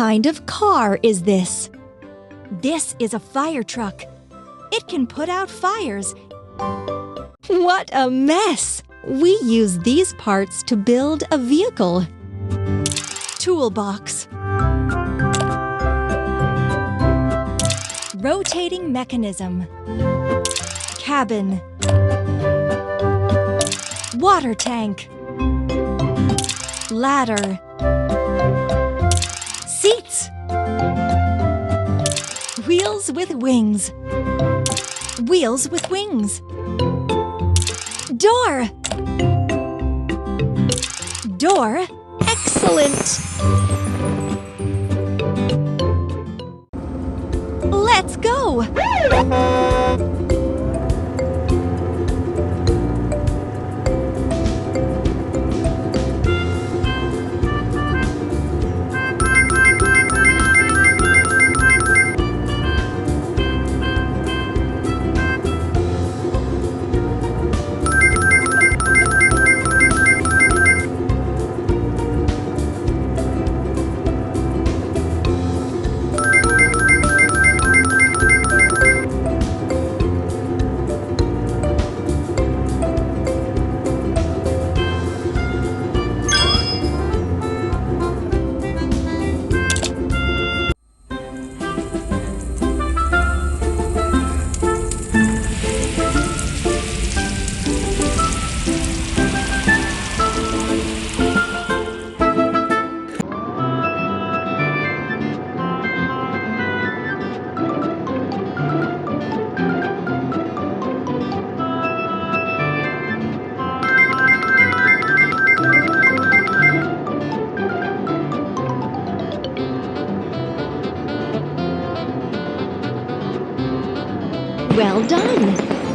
kind of car is this? This is a fire truck. It can put out fires. What a mess! We use these parts to build a vehicle. Toolbox. Rotating mechanism. Cabin. Water tank. Ladder. Seats. Wheels with wings. Wheels with wings. Door. Door. Excellent. Let's go. Well done!